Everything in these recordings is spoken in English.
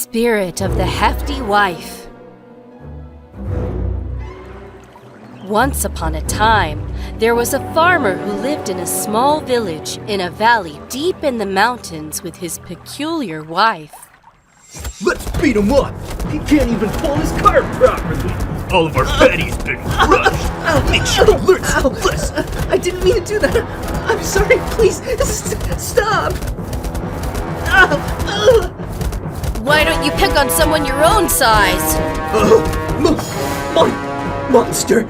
spirit of the Hefty wife. Once upon a time, there was a farmer who lived in a small village in a valley deep in the mountains with his peculiar wife. Let's beat him up! He can't even pull his cart properly! All of our fatty's been crushed! Make sure he learns some lesson! I didn't mean to do that! I'm sorry, please, stop! Why don't you pick on someone your own size? Monster!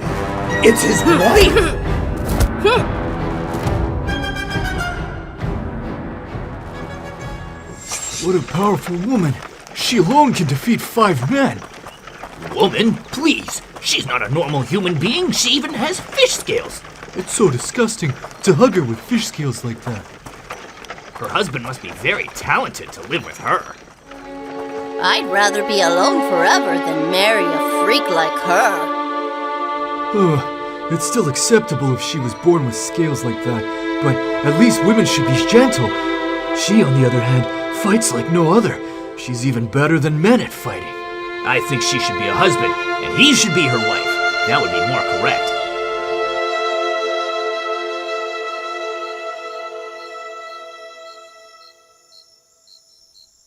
It's his wife! What a powerful woman! She alone can defeat 5 men! Woman, please! She's not a normal human being. She even has fish scales. It's so disgusting to hug her with fish scales like that. Her husband must be very talented to live with her. I'd rather be alone forever than marry a freak like her. It's still acceptable if she was born with scales like that, but at least women should be gentle. She, on the other hand, fights like no other. She's even better than men at fighting. I think she should be a husband, and he should be her wife. That would be more correct.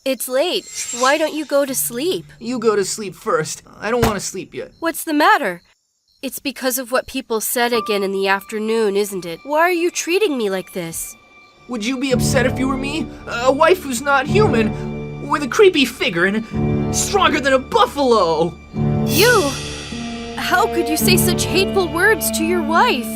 It's late. Why don't you go to sleep? You go to sleep first. I don't want to sleep yet. What's the matter? It's because of what people said again in the afternoon, isn't it? Why are you treating me like this? Would you be upset if you were me? A wife who's not human, with a creepy figure and stronger than a buffalo! You? How could you say such hateful words to your wife?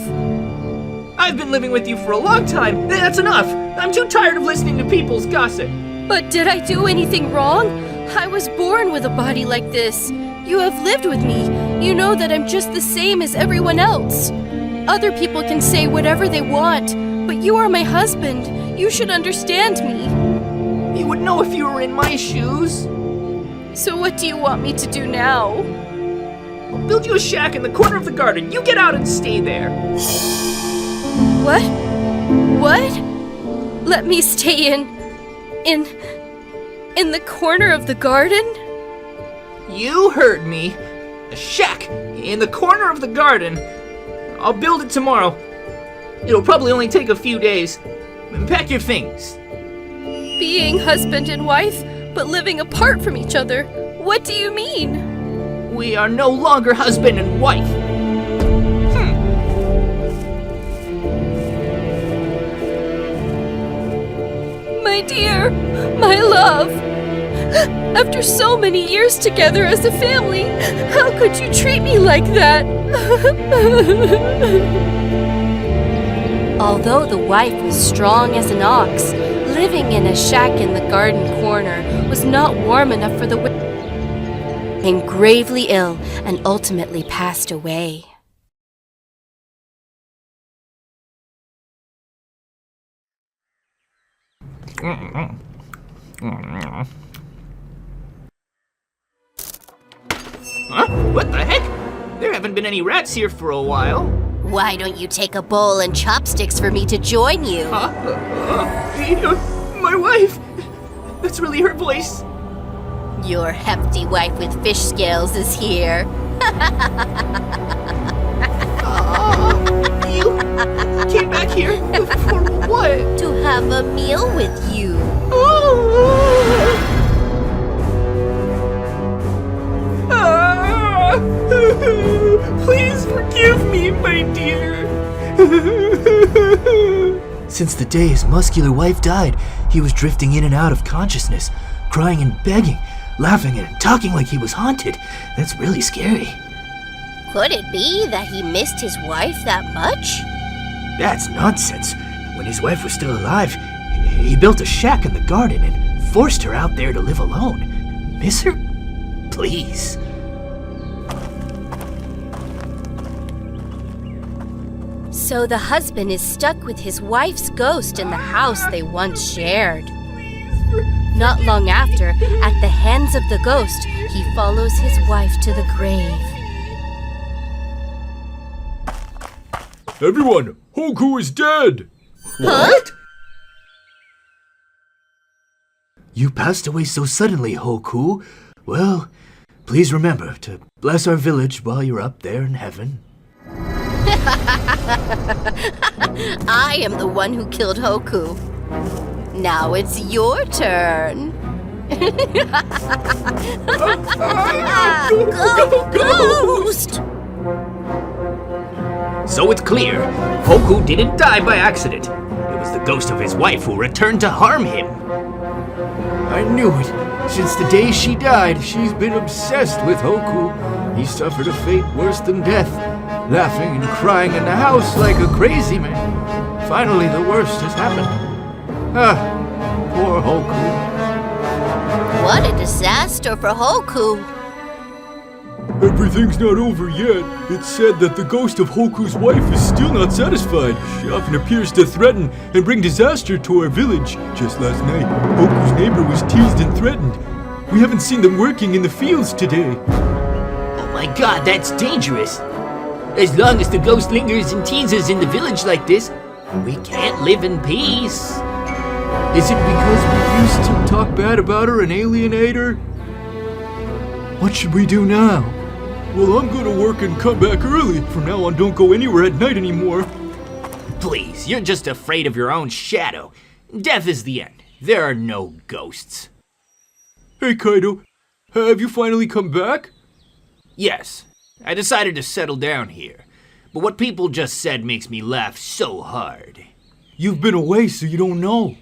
I've been living with you for a long time. That's enough. I'm too tired of listening to people's gossip. But did I do anything wrong? I was born with a body like this. You have lived with me. You know that I'm just the same as everyone else. Other people can say whatever they want, but you are my husband. You should understand me. You would know if you were in my shoes. So what do you want me to do now? I'll build you a shack in the corner of the garden. You get out and stay there. What? What? Let me stay in the corner of the garden? You heard me. A shack in the corner of the garden. I'll build it tomorrow. It'll probably only take a few days. Pack your things. Being husband and wife, but living apart from each other. What do you mean? We are no longer husband and wife. My dear, my love. After so many years together as a family, how could you treat me like that? Although the wife was strong as an ox, living in a shack in the garden corner was not warm enough for the women. Became gravely ill and ultimately passed away. Huh? What the heck? There haven't been any rats here for a while. Why don't you take a bowl and chopsticks for me to join you? My wife! That's really her voice. Your hefty wife with fish scales is here. You came back here for what? To have a meal with you. Please forgive me, my dear. Since the day his muscular wife died, he was drifting in and out of consciousness, crying and begging, laughing and talking like he was haunted. That's really scary. Could it be that he missed his wife that much? That's nonsense. When his wife was still alive, he built a shack in the garden and forced her out there to live alone. Miss her? Please. So the husband is stuck with his wife's ghost in the house they once shared. Not long after, at the hands of the ghost, he follows his wife to the grave. Everyone, Hoku is dead! What? You passed away so suddenly, Hoku. Well, please remember to bless our village while you're up there in heaven. I am the one who killed Hoku. Now it's your turn. Ghost! So it's clear, Hoku didn't die by accident. It was the ghost of his wife who returned to harm him. I knew it. Since the day she died, she's been obsessed with Hoku. He suffered a fate worse than death, laughing and crying in the house like a crazy man. Finally, the worst has happened. Poor Hoku. What a disaster for Hoku. Everything's not over yet. It's said that the ghost of Hoku's wife is still not satisfied. She often appears to threaten and bring disaster to our village. Just last night, Hoku's neighbor was teased and threatened. We haven't seen them working in the fields today. Oh my god, that's dangerous. As long as the ghost lingers and teases in the village like this, we can't live in peace. Is it because we used to talk bad about her and alienate her? What should we do now? Well, I'm gonna work and come back early. From now on, don't go anywhere at night anymore. Please, you're just afraid of your own shadow. Death is the end. There are no ghosts. Hey, Kaido. Have you finally come back? Yes, I decided to settle down here. But what people just said makes me laugh so hard. You've been away, so you don't know.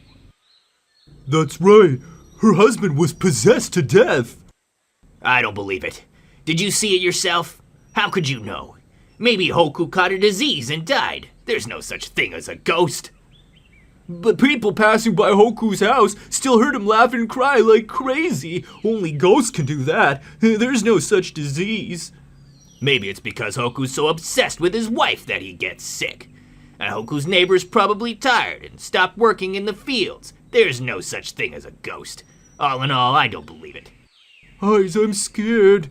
That's right. Her husband was possessed to death. I don't believe it. Did you see it yourself? How could you know? Maybe Hoku caught a disease and died. There's no such thing as a ghost. But people passing by Hoku's house still heard him laugh and cry like crazy. Only ghosts can do that. There's no such disease. Maybe it's because Hoku's so obsessed with his wife that he gets sick. And Hoku's neighbor's probably tired and stopped working in the fields. There's no such thing as a ghost. All in all, I don't believe it. Eyes, I'm scared.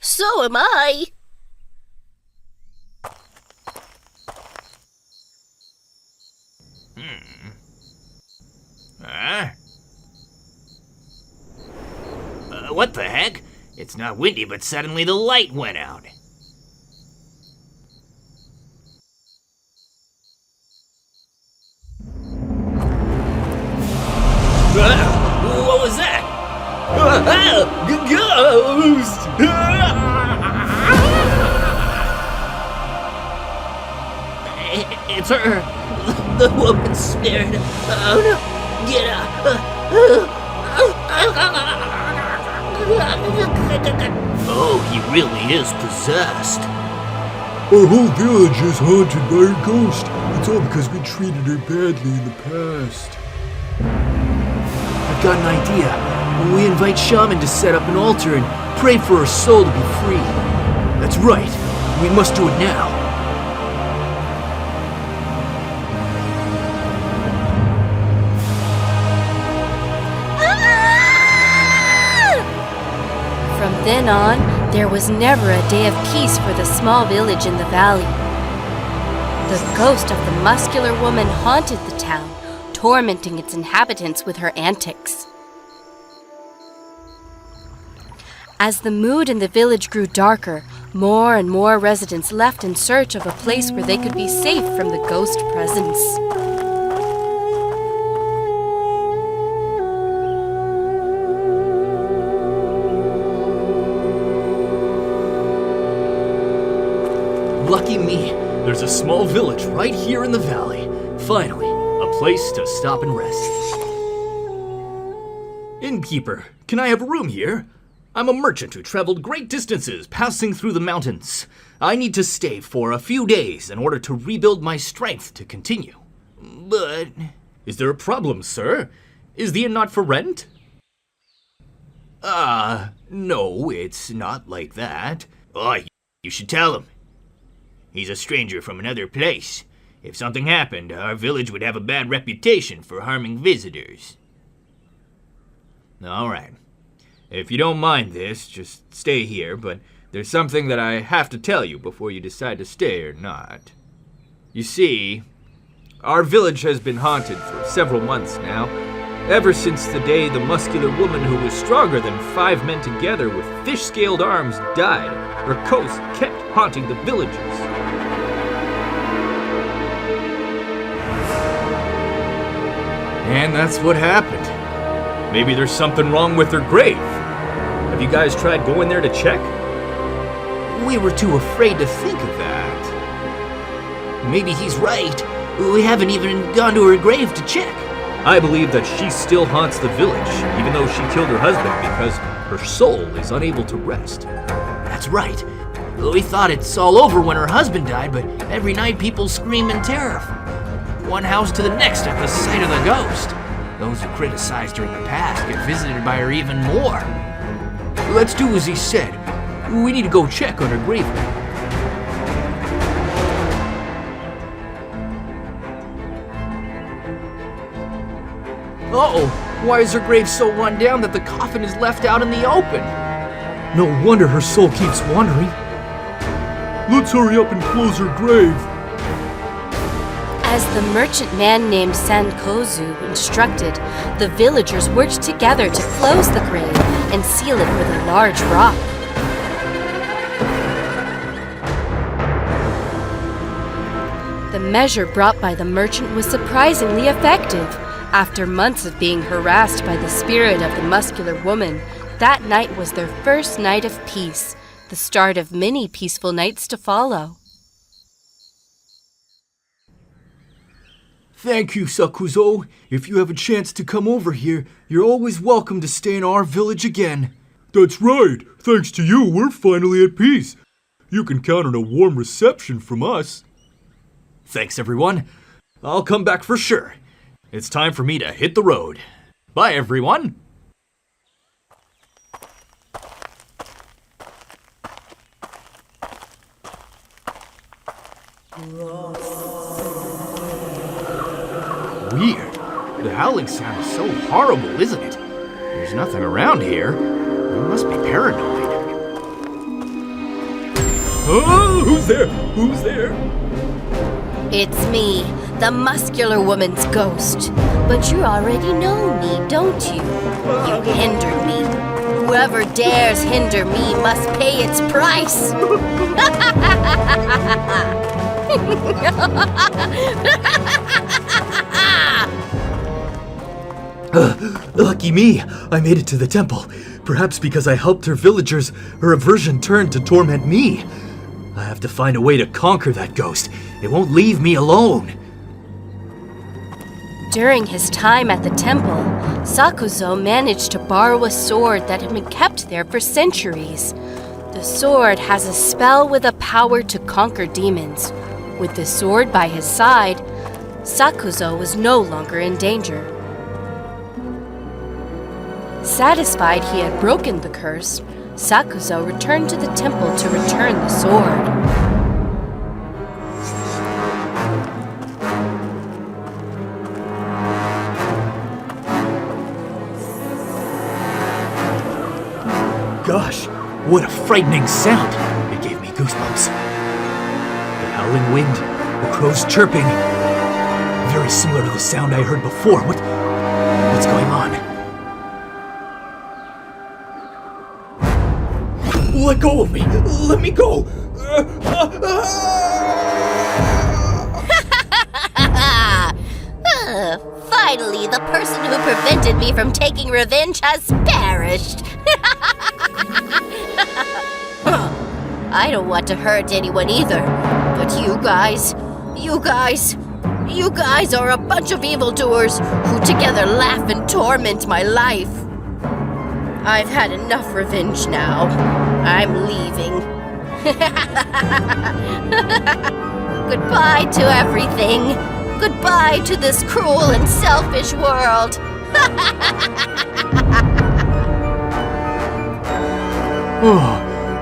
So am I. What the heck? It's not windy, but suddenly the light went out. What was that? Ghost! It's her. The woman's scared. Oh no! Get up! Oh, he really is possessed. Our whole village is haunted by her ghost. It's all because we treated her badly in the past. I've got an idea. When we invite shaman to set up an altar and pray for her soul to be free. That's right. We must do it now. From then on, there was never a day of peace for the small village in the valley. The ghost of the muscular woman haunted the town, tormenting its inhabitants with her antics. As the mood in the village grew darker, more and more residents left in search of a place where they could be safe from the ghost presence. Lucky me, there's a small village right here in the valley. Finally, a place to stop and rest. Innkeeper, can I have a room here? I'm a merchant who traveled great distances passing through the mountains. I need to stay for a few days in order to rebuild my strength to continue. But... Is there a problem, sir? Is the inn not for rent? No, it's not like that. Oh, you should tell him. He's a stranger from another place. If something happened, our village would have a bad reputation for harming visitors. All right. If you don't mind this, just stay here, but there's something that I have to tell you before you decide to stay or not. You see, our village has been haunted for several months now. Ever since the day the muscular woman who was stronger than 5 men together with fish-scaled arms died, her ghost kept haunting the villagers. And that's what happened. Maybe there's something wrong with her grave. Have you guys tried going there to check? We were too afraid to think of that. Maybe he's right. We haven't even gone to her grave to check. I believe that she still haunts the village, even though she killed her husband because her soul is unable to rest. That's right. We thought it's all over when her husband died, but every night people scream in terror from one house to the next at the sight of the ghost. Those who criticized her in the past get visited by her even more. Let's do as he said. We need to go check on her grave. Uh-oh, why is her grave so run down that the coffin is left out in the open? No wonder her soul keeps wandering. Let's hurry up and close her grave. As the merchant man named Sankozu instructed, the villagers worked together to close the grave and seal it with a large rock. The measure brought by the merchant was surprisingly effective. After months of being harassed by the spirit of the muscular woman, that night was their first night of peace, the start of many peaceful nights to follow. Thank you, Sakuzo. If you have a chance to come over here, you're always welcome to stay in our village again. That's right. Thanks to you, we're finally at peace. You can count on a warm reception from us. Thanks, everyone. I'll come back for sure. It's time for me to hit the road. Bye, everyone. Weird. The howling sound is so horrible, isn't it? There's nothing around here. I must be paranoid. Oh, who's there? Who's there? It's me, the muscular woman's ghost. But you already know me, don't you? You hindered me. Whoever dares hinder me must pay its price. Lucky me, I made it to the temple. Perhaps because I helped her villagers, her aversion turned to torment me. I have to find a way to conquer that ghost. It won't leave me alone. During his time at the temple, Sakuzo managed to borrow a sword that had been kept there for centuries. The sword has a spell with a power to conquer demons. With the sword by his side, Sakuzo was no longer in danger. Satisfied he had broken the curse, Sakuzo returned to the temple to return the sword. Gosh, what a frightening sound. It gave me goosebumps. The howling wind, the crows chirping. Very similar to the sound I heard before. What's going on? Let go of me! Let me go! Finally, the person who prevented me from taking revenge has perished. I don't want to hurt anyone either, but you guys are a bunch of evildoers who together laugh and torment my life. I've had enough revenge now. I'm leaving. Goodbye to everything. Goodbye to this cruel and selfish world. Oh,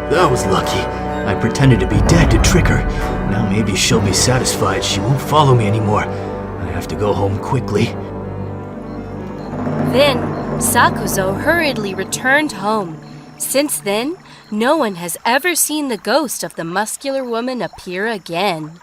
that was lucky. I pretended to be dead to trick her. Now maybe she'll be satisfied she won't follow me anymore. I have to go home quickly. Then, Sakuzo hurriedly returned home. Since then, no one has ever seen the ghost of the muscular woman appear again.